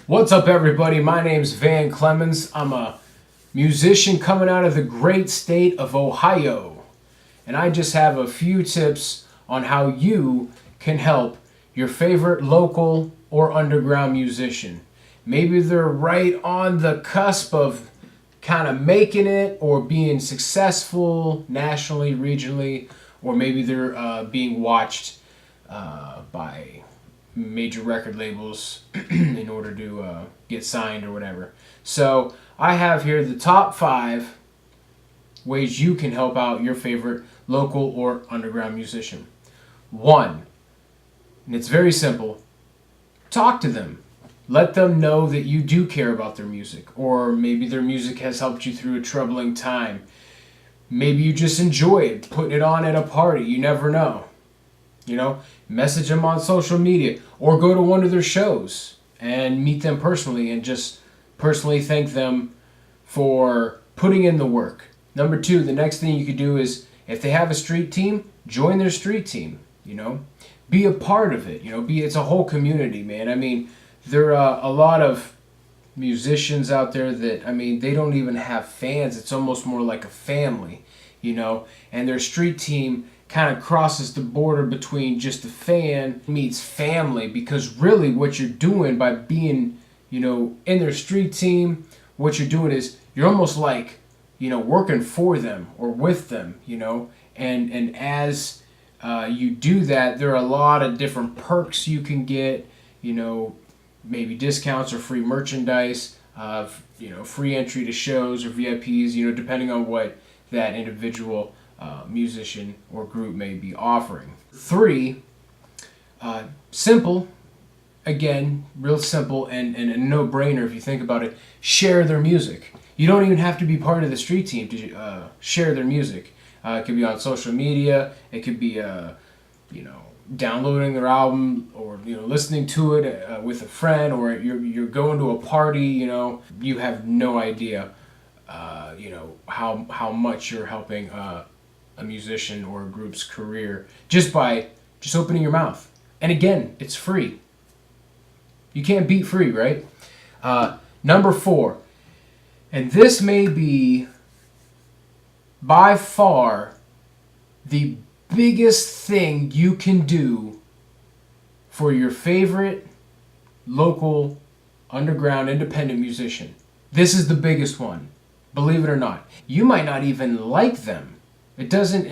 What's up, everybody? My name's Clemons. I'm a musician coming out of the great state of Ohio. And I just have a few tips on how you can help your favorite local or underground musician. Maybe they're right on the cusp of kind of making it or being successful nationally, regionally, or maybe they're being watched by major record labels in order to get signed or whatever. So I have here the top 5 ways you can help out your favorite local or underground musician. 1, and it's very simple, talk to them. Let them know that you do care about their music, or maybe their music has helped you through a troubling time. Maybe you just enjoy it, putting it on at a party. You never know. Message them on social media or go to one of their shows and meet them personally and just personally thank them for putting in the work. Number 2, the next thing you could do is if they have a street team, join their street team, Be a part of it, it's a whole community, man. I mean, there are a lot of musicians out there that, they don't even have fans. It's almost more like a family, and their street team kind of crosses the border between just a fan meets family, because really what you're doing by being, in their street team, what you're doing is you're almost like, working for them or with them, and as you do that, there are a lot of different perks you can get, maybe discounts or free merchandise, free entry to shows or VIPs, depending on what that individual musician or group may be offering. 3, simple, again, real simple and a no-brainer if you think about it, share their music. You don't even have to be part of the street team to share their music. It could be on social media, it could be, downloading their album or, listening to it with a friend, or you're going to a party, you have no idea, how much you're helping a musician or a group's career just by opening your mouth. And again, it's free. You can't beat free, right? Number 4, and this may be by far the biggest thing you can do for your favorite local, underground, independent musician. This is the biggest one, believe it or not. You might not even like them. It doesn't,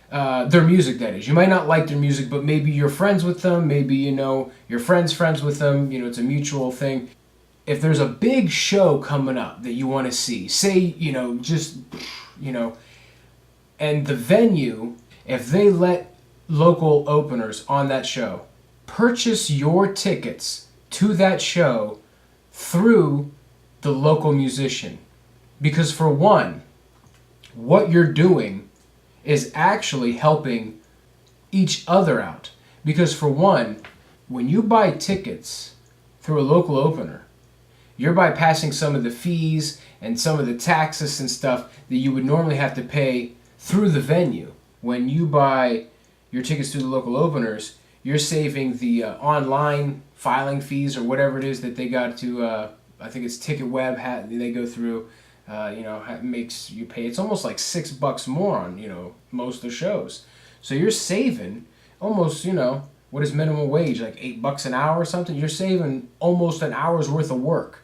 their music, that is. You might not like their music, but maybe you're friends with them. Maybe, your friend's friends with them. It's a mutual thing. If there's a big show coming up that you want to see, say, and the venue, if they let local openers on that show purchase your tickets to that show through the local musician. Because for one, what you're doing is actually helping each other out. Because for one, when you buy tickets through a local opener, you're bypassing some of the fees and some of the taxes and stuff that you would normally have to pay through the venue. When you buy your tickets through the local openers, you're saving the online filing fees or whatever it is that they got to, I think it's TicketWeb, they go through. Makes you pay. It's almost like $6 more on, most of the shows. So you're saving almost, what is minimum wage, like $8 an hour or something? You're saving almost an hour's worth of work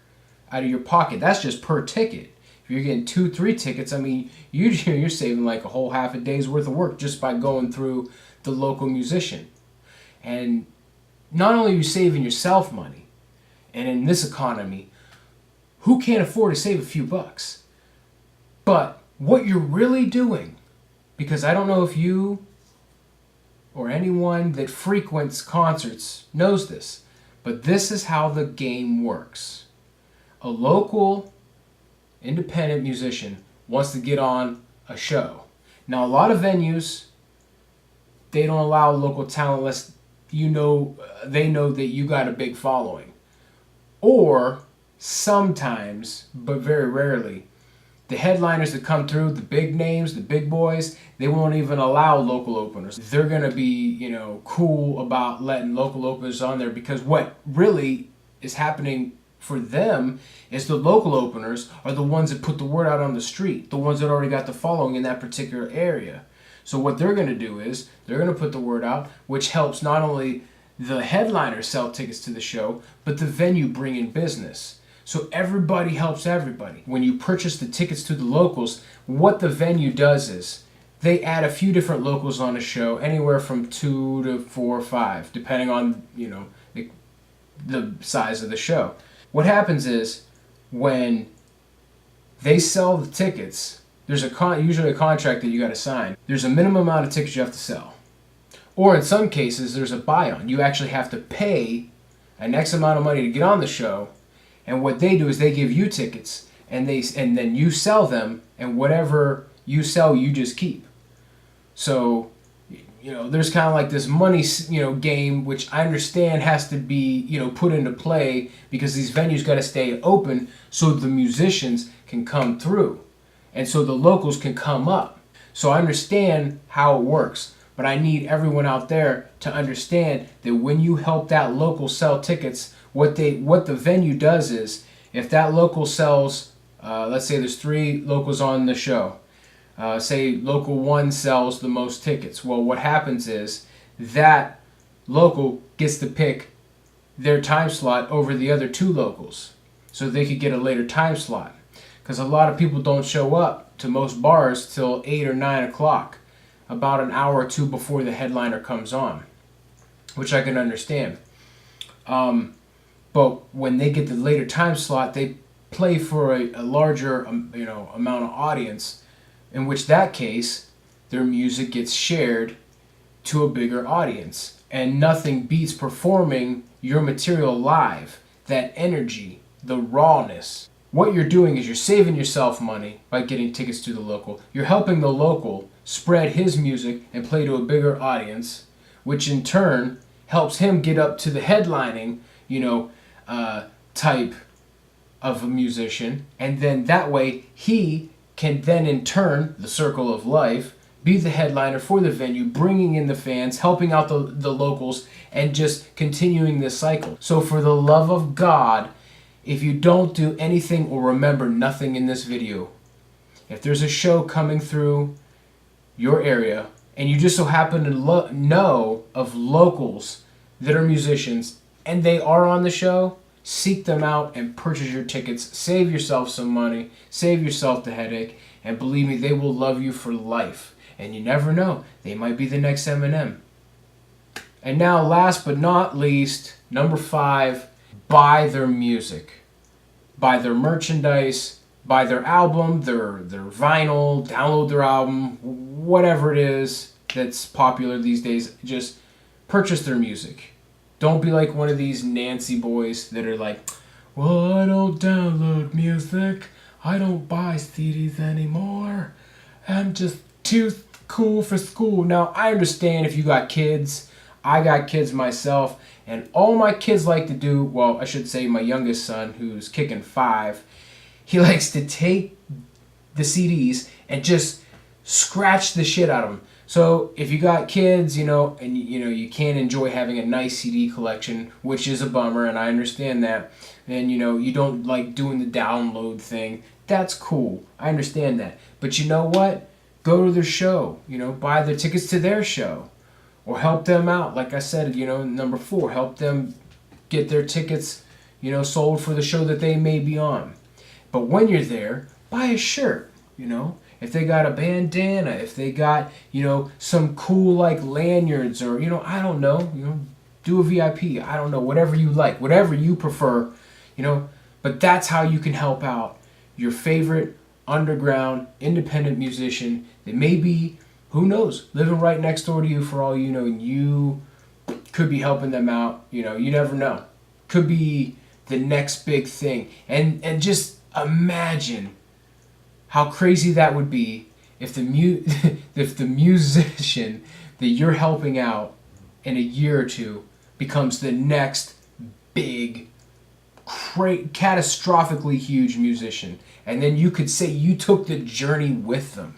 out of your pocket. That's just per ticket. If you're getting 2-3 tickets, you're saving like a whole half a day's worth of work just by going through the local musician. And not only are you saving yourself money, and in this economy, who can't afford to save a few bucks? But what you're really doing, because I don't know if you or anyone that frequents concerts knows this, but this is how the game works. A local independent musician wants to get on a show. Now, a lot of venues, they don't allow local talent unless they know that you got a big following. Or sometimes, but very rarely, the headliners that come through, the big names, the big boys, they won't even allow local openers. They're going to be, cool about letting local openers on there, because what really is happening for them is the local openers are the ones that put the word out on the street, the ones that already got the following in that particular area. So what they're going to do is they're going to put the word out, which helps not only the headliner sell tickets to the show, but the venue bring in business. So everybody helps everybody. When you purchase the tickets to the locals, what the venue does is they add a few different locals on a show, anywhere from 2 to 4 or 5, depending on, the size of the show. What happens is when they sell the tickets, there's usually a contract that you got to sign. There's a minimum amount of tickets you have to sell. Or in some cases, there's a buy-on. You actually have to pay an X amount of money to get on the show, and what they do is they give you tickets, and then you sell them, and whatever you sell, you just keep. So, there's kind of like this money, game, which I understand has to be, put into play because these venues got to stay open so the musicians can come through, and so the locals can come up. So I understand how it works. But I need everyone out there to understand that when you help that local sell tickets, what the venue does is, if that local sells, let's say there's 3 locals on the show, say local 1 sells the most tickets. Well, what happens is that local gets to pick their time slot over the other 2 locals, so they could get a later time slot. Because a lot of people don't show up to most bars till 8 or 9 o'clock. About an hour or 2 before the headliner comes on, which I can understand. But when they get the later time slot, they play for a larger, amount of audience, in which that case, their music gets shared to a bigger audience. And nothing beats performing your material live. That energy, the rawness. What you're doing is you're saving yourself money by getting tickets to the local. You're helping the local spread his music and play to a bigger audience, which in turn helps him get up to the headlining, type of a musician. And then that way he can then in turn, the circle of life, be the headliner for the venue, bringing in the fans, helping out the locals, and just continuing this cycle. So for the love of God, if you don't do anything or remember nothing in this video, if there's a show coming through your area and you just so happen to know of locals that are musicians and they are on the show, seek them out and purchase your tickets. Save yourself some money, save yourself the headache, and believe me, they will love you for life. And you never know, they might be the next Eminem. And now, last but not least, number 5, buy their music. Buy their merchandise, buy their album, their vinyl, download their album, whatever it is that's popular these days. Just purchase their music. Don't be like one of these Nancy boys that are like, well, I don't download music. I don't buy CDs anymore. I'm just too cool for school. Now, I understand if you got kids. I got kids myself. And all my kids like to do, well, I should say my youngest son, who's kicking 5, he likes to take the CDs and just scratch the shit out of them. So if you got kids, and you can't enjoy having a nice CD collection, which is a bummer, and I understand that, and you don't like doing the download thing, that's cool. I understand that. But you know what? Go to their show, buy their tickets to their show. Or help them out, like I said, number 4, help them get their tickets, sold for the show that they may be on. But when you're there, buy a shirt, If they got a bandana, if they got, some cool, like, lanyards or, I don't know, do a VIP. I don't know, whatever you like, whatever you prefer, But that's how you can help out your favorite underground, independent musician that may be, who knows, living right next door to you for all you know, and you could be helping them out. You never know. Could be the next big thing. And just imagine how crazy that would be if if the musician that you're helping out in a year or 2 becomes the next big, catastrophically huge musician. And then you could say you took the journey with them,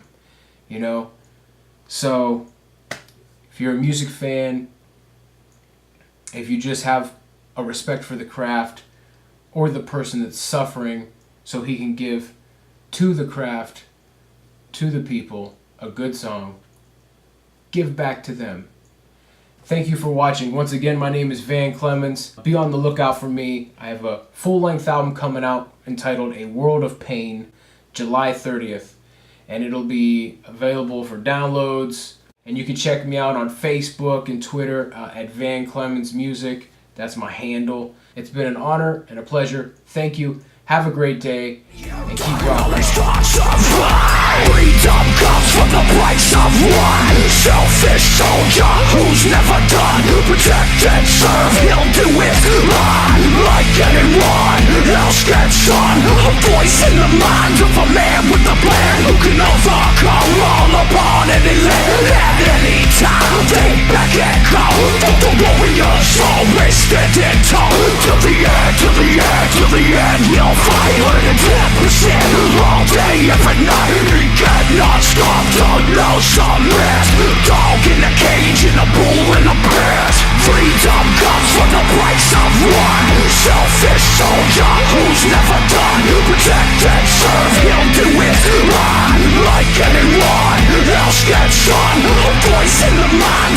So, if you're a music fan, if you just have a respect for the craft, or the person that's suffering, so he can give to the craft, to the people, a good song. Give back to them. Thank you for watching. Once again, my name is Van Clemons. Be on the lookout for me. I have a full-length album coming out entitled A World of Pain, July 30th. And it'll be available for downloads. And you can check me out on Facebook and Twitter at Van Clemons Music. That's my handle. It's been an honor and a pleasure. Thank you. Have a great day and keep rocking. Freedom comes from the breaks of one selfish soldier who's never done. Protect and serve, he'll do it unlike anyone else gets on. A voice in the mind of a man with a plan who can overcome all upon any land at any time. Take back and go. The warrior's always standing tall. Till the end, till the end, till the end. We'll fight 110% all day, every night. He cannot stop, don't know some rest. Dog in a cage and a bull in a pit. Freedom comes from the breaks of one selfish soldier who's never done. Protect and serve, he'll do it unlike anyone else gets on. A voice in the mind